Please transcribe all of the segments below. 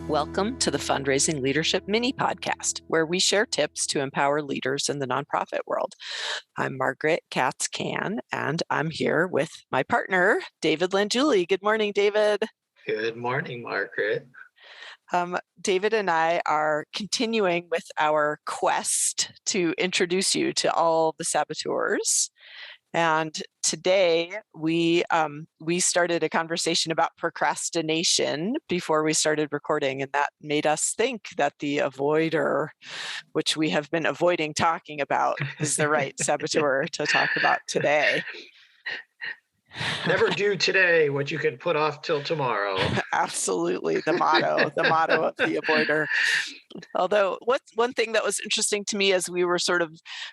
Welcome to the Fundraising Leadership Mini Podcast, where we share tips to empower leaders in the nonprofit world. I'm Margaret Katz-Can, and I'm here with my partner, David Langiuli. Good morning, David. Good morning, Margaret. David and I are continuing with our quest to introduce you to all the saboteurs. And today we started a conversation about procrastination before we started recording, and that made us think that the avoider, which we have been avoiding talking about, is the right saboteur to talk about today. Never do today what you can put off till tomorrow. Absolutely, the motto of the avoider. Although one thing that was interesting to me as we were sort of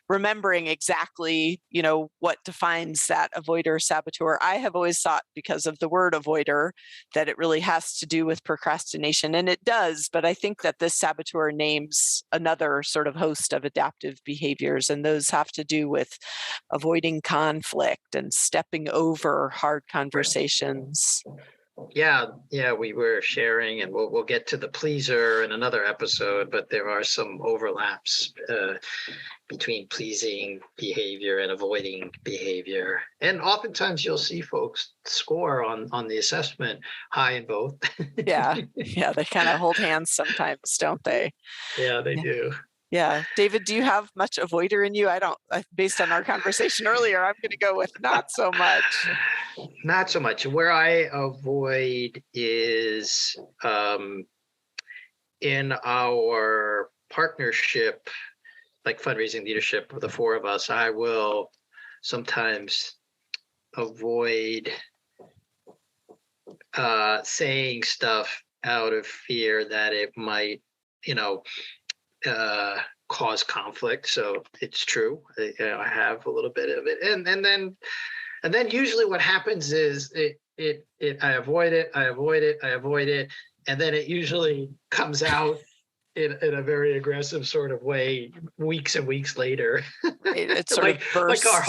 remembering exactly, what defines that avoider saboteur, I have always thought, because of the word avoider, that it really has to do with procrastination, and it does, but I think that this saboteur names another sort of host of adaptive behaviors, and those have to do with avoiding conflict and stepping over hard conversations. Yeah, we were sharing, and we'll get to the pleaser in another episode, but there are some overlaps between pleasing behavior and avoiding behavior. And oftentimes you'll see folks score on the assessment high in both. Yeah, they kind of hold hands sometimes, don't they? Yeah, they do. Yeah. David, do you have much avoider in you? I don't, based on our conversation earlier, I'm going to go with not so much. Not so much. Where I avoid is in our partnership, like fundraising leadership, the four of us, I will sometimes avoid saying stuff out of fear that it might, cause conflict. So it's true. I have a little bit of it, and then usually what happens is I avoid it, and then it usually comes out in a very aggressive sort of way weeks and weeks later. It sort of bursts. Our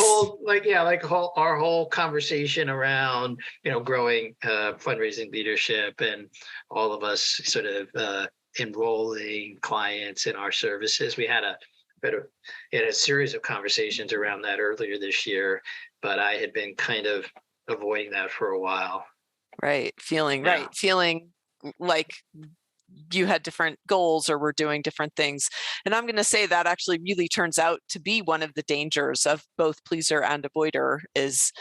whole conversation around growing fundraising leadership, and all of us sort of enrolling clients in our services. We had a series of conversations around that earlier this year, but I had been kind of avoiding that for a while. Feeling like you had different goals or were doing different things. And I'm going to say that actually really turns out to be one of the dangers of both pleaser and avoider is,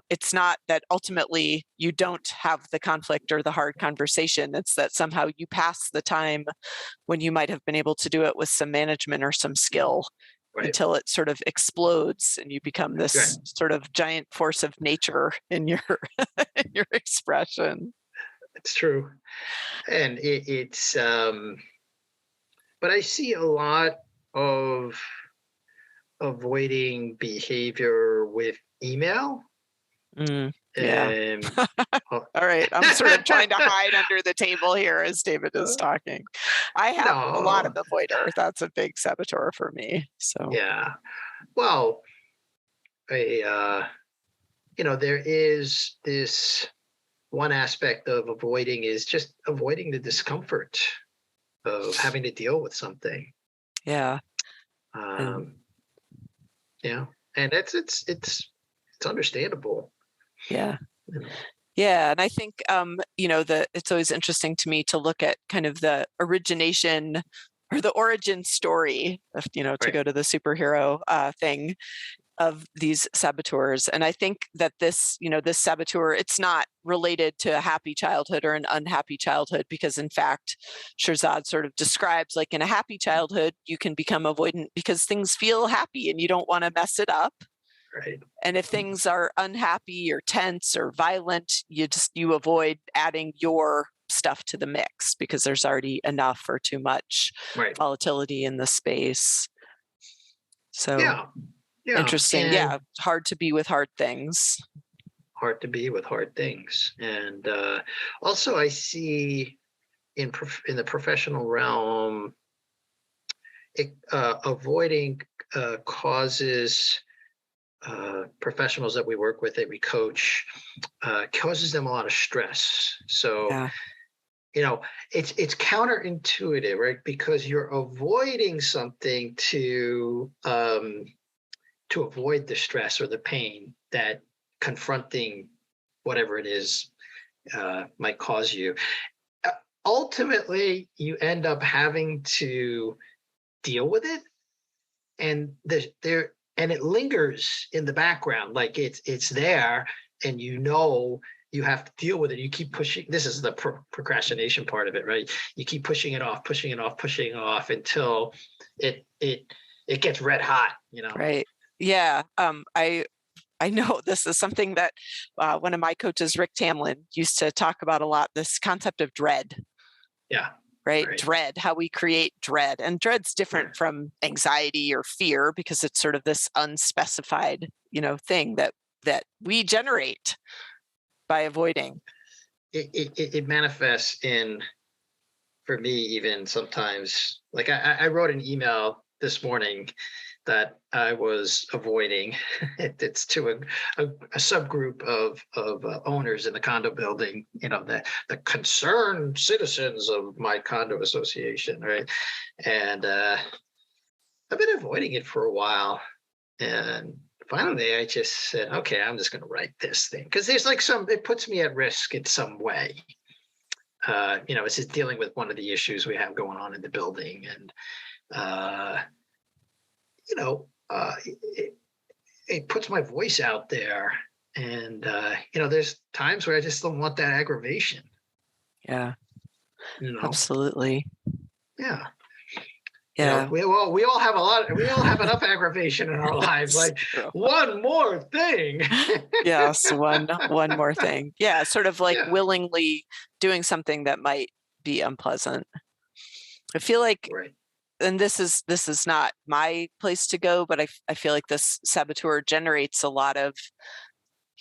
it's not that ultimately you don't have the conflict or the hard conversation. It's that somehow you pass the time when you might have been able to do it with some management or some skill. Right. Until it sort of explodes and you become this sort of giant force of nature in your expression. It's true. And it's but I see a lot of avoiding behavior with email. Yeah. All right. I'm sort of trying to hide under the table here as David is talking. I have a lot of avoider. That's a big saboteur for me. So yeah. Well, there is this one aspect of avoiding is just avoiding the discomfort of having to deal with something. Yeah. And it's understandable. Yeah. Yeah. And I think, it's always interesting to me to look at kind of the origination or the origin story of, to go to the superhero thing of these saboteurs. And I think that this saboteur, it's not related to a happy childhood or an unhappy childhood, because in fact, Shirzad sort of describes, like, in a happy childhood, you can become avoidant because things feel happy and you don't want to mess it up. Right. And if things are unhappy or tense or violent, you avoid adding your stuff to the mix because there's already enough or too much volatility in the space. So yeah. Interesting. And hard to be with hard things. Hard to be with hard things. And also I see in the professional realm, avoiding causes professionals that we work with, that we coach, causes them a lot of stress. So it's counterintuitive, right? Because you're avoiding something to avoid the stress or the pain that confronting whatever it is might cause you. Ultimately, you end up having to deal with it, and it lingers in the background, like it's there, and you have to deal with it. You keep pushing. This is the procrastination part of it, right? You keep pushing it off until it gets red hot, Right. Yeah. I know this is something that one of my coaches, Rick Tamlin, used to talk about a lot, this concept of dread. Yeah. Right? Dread, how we create dread. And dread's different from anxiety or fear, because it's sort of this unspecified, thing that we generate by avoiding. It manifests in, for me, even sometimes, like I wrote an email this morning that I was avoiding. It's to a subgroup of owners in the condo building, the concerned citizens of my condo association, right? And I've been avoiding it for a while, and finally I just said, okay, I'm just going to write this thing, because there's it puts me at risk in some way. It's just dealing with one of the issues we have going on in the building, and it puts my voice out there, and there's times where I just don't want that aggravation. Yeah, absolutely. Yeah. Yeah. We all have enough aggravation in our lives. Like, one more thing. Yes, one more thing. Yeah, sort of like willingly doing something that might be unpleasant. I feel like, and this is not my place to go, but I feel like this saboteur generates a lot of,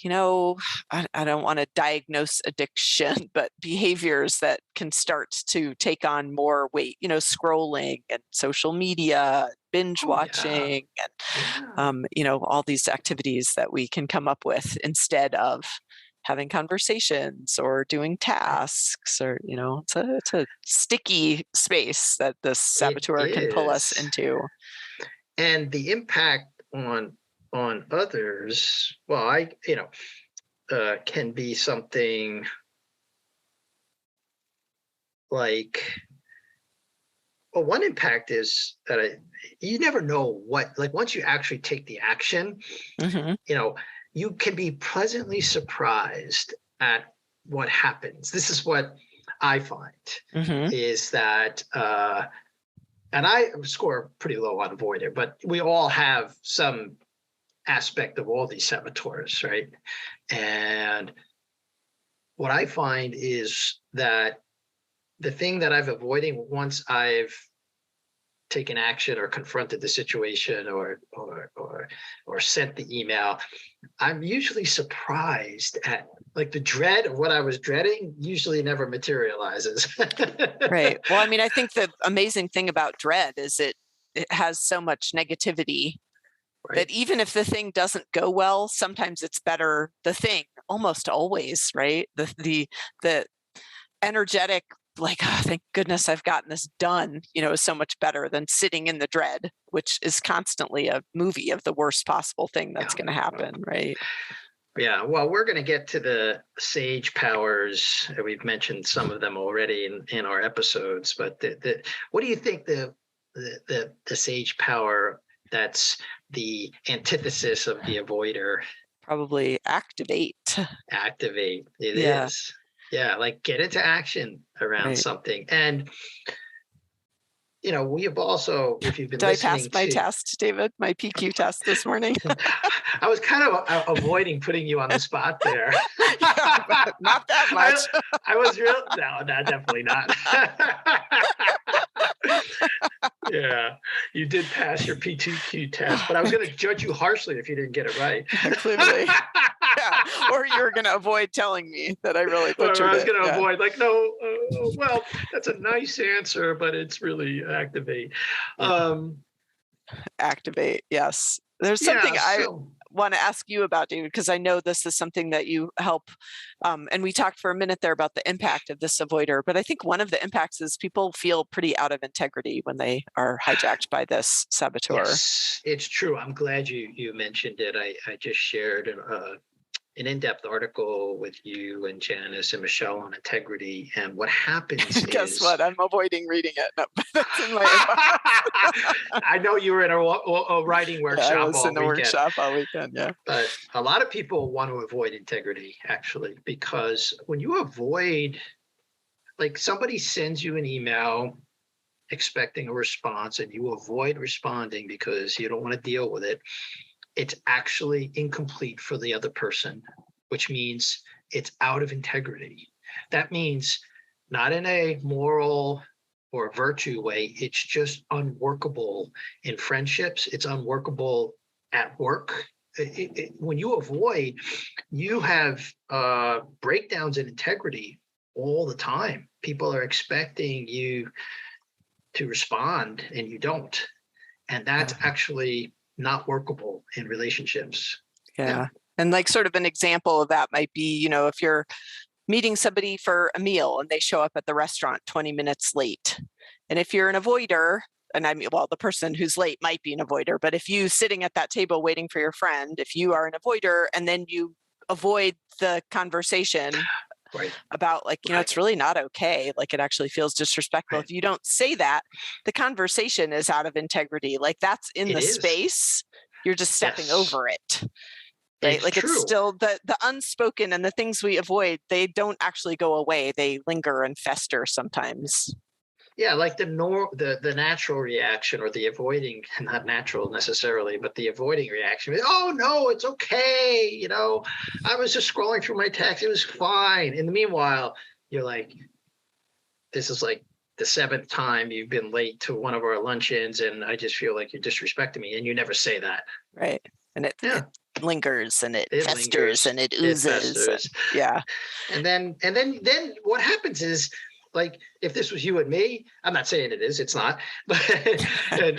I don't want to diagnose addiction, but behaviors that can start to take on more weight, scrolling and social media, binge watching, and, all these activities that we can come up with instead of having conversations or doing tasks, or, it's a sticky space that this saboteur can pull us into. And the impact on others, well, can be something like, well, one impact is that you never know once you actually take the action, you can be pleasantly surprised at what happens. This is what I find, is that, and I score pretty low on avoider, but we all have some aspect of all these saboteurs, right? And what I find is that the thing that I've avoiding, once I've taken action or confronted the situation or sent the email, I'm usually surprised at, like, the dread of what I was dreading usually never materializes. Right. Well, I mean, I think the amazing thing about dread is it has so much negativity. Right. That even if the thing doesn't go well, sometimes it's better, the thing, almost always, right? The energetic, like, oh, thank goodness I've gotten this done, is so much better than sitting in the dread, which is constantly a movie of the worst possible thing that's going to happen, right? Yeah, well, we're going to get to the sage powers. We've mentioned some of them already in our episodes, but what do you think the sage power that's the antithesis of the avoider? Probably activate. It is. Yeah, like get into action around something. And, we have also, if you've been listening to... Did I pass my test, David? My PQ test this morning? I was kind of avoiding putting you on the spot there. Not that much. I was real. No, definitely not. Yeah, you did pass your P2Q test, but I was going to judge you harshly if you didn't get it right. Clearly. Yeah. Or you were going to avoid telling me that I really butchered it. I was going to avoid, like, no, well, that's a nice answer, but it's really activate. Activate, yes. There's something want to ask you about, David, because I know this is something that you help. And we talked for a minute there about the impact of this avoider, but I think one of the impacts is people feel pretty out of integrity when they are hijacked by this saboteur. Yes, it's true. I'm glad you mentioned it. I just shared an in-depth article with you and Janice and Michelle on integrity. And what happens Guess is... what? I'm avoiding reading it. No, that's in my inbox. I know you were in a writing workshop I was all in the weekend. workshop all weekend, yeah. But a lot of people want to avoid integrity, actually, because when you avoid, like somebody sends you an email expecting a response and you avoid responding because you don't want to deal with it, it's actually incomplete for the other person, which means it's out of integrity. That means not in a moral or a virtue way, it's just unworkable in friendships. It's unworkable at work. When you avoid, you have breakdowns in integrity all the time. People are expecting you to respond and you don't. And that's actually not workable in relationships. Yeah. And like sort of an example of that might be, if you're meeting somebody for a meal and they show up at the restaurant 20 minutes late. And if you're an avoider, and I mean, well, the person who's late might be an avoider, but if you sitting at that table waiting for your friend, if you are an avoider and then you avoid the conversation about it's really not okay. Like it actually feels disrespectful. If you don't say that, the conversation is out of integrity. Like that's in the space. You're just stepping over it. Right. It's true. It's still the unspoken and the things we avoid, they don't actually go away. They linger and fester sometimes. Yeah, like the natural reaction or the avoiding, not natural necessarily, but the avoiding reaction. Oh no, it's okay. I was just scrolling through my text. It was fine. In the meanwhile, you're like, this is like the 7th time you've been late to one of our luncheons, and I just feel like you're disrespecting me, and you never say that. Right. And it lingers and it festers and it oozes. Yeah. And then what happens is, like, if this was you and me, I'm not saying it is, it's not, but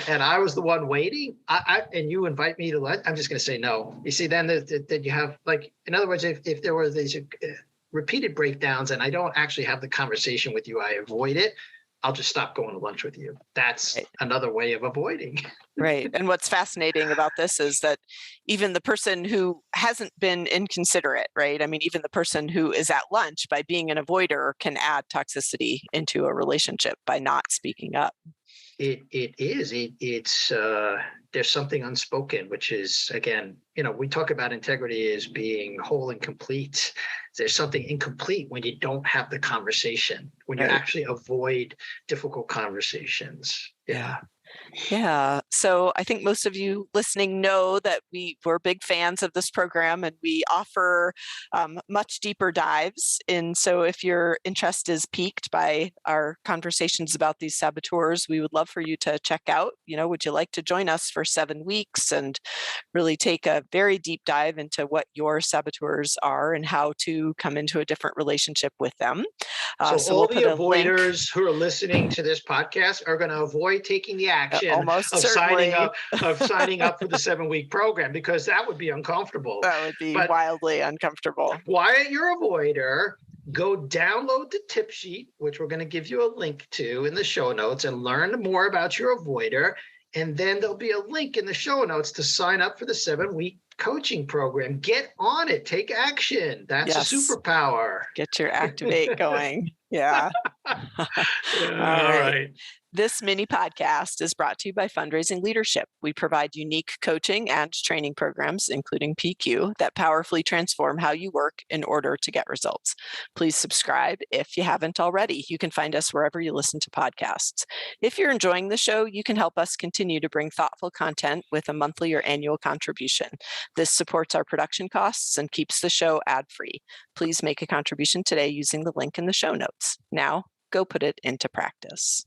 and I was the one waiting, and you invite me to lunch, I'm just going to say no. You see, then you have, like, in other words, if there were these repeated breakdowns and I don't actually have the conversation with you, I avoid it, I'll just stop going to lunch with you. That's another way of avoiding. Right. And what's fascinating about this is that even the person who hasn't been inconsiderate, right? I mean, even the person who is at lunch, by being an avoider, can add toxicity into a relationship by not speaking up. It is. It's there's something unspoken, which is, again, we talk about integrity as being whole and complete. There's something incomplete when you don't have the conversation, when you actually avoid difficult conversations. Yeah. Yeah. So I think most of you listening know that we're big fans of this program, and we offer much deeper dives. And so if your interest is piqued by our conversations about these saboteurs, we would love for you to check out, would you like to join us for 7 weeks and really take a very deep dive into what your saboteurs are and how to come into a different relationship with them. So all the avoiders who are listening to this podcast are going to avoid taking the action of signing up for the 7-week program, because that would be uncomfortable. That would be wildly uncomfortable. Wyatt, you're a avoider. Go download the tip sheet, which we're going to give you a link to in the show notes, and learn more about your avoider. And then there'll be a link in the show notes to sign up for the 7-week coaching program. Get on it. Take action. That's a superpower. Get your Activate going. Yeah. All right. This mini podcast is brought to you by Fundraising Leadership. We provide unique coaching and training programs, including PQ, that powerfully transform how you work in order to get results. Please subscribe if you haven't already. You can find us wherever you listen to podcasts. If you're enjoying the show, you can help us continue to bring thoughtful content with a monthly or annual contribution. This supports our production costs and keeps the show ad-free. Please make a contribution today using the link in the show notes. Now, go put it into practice.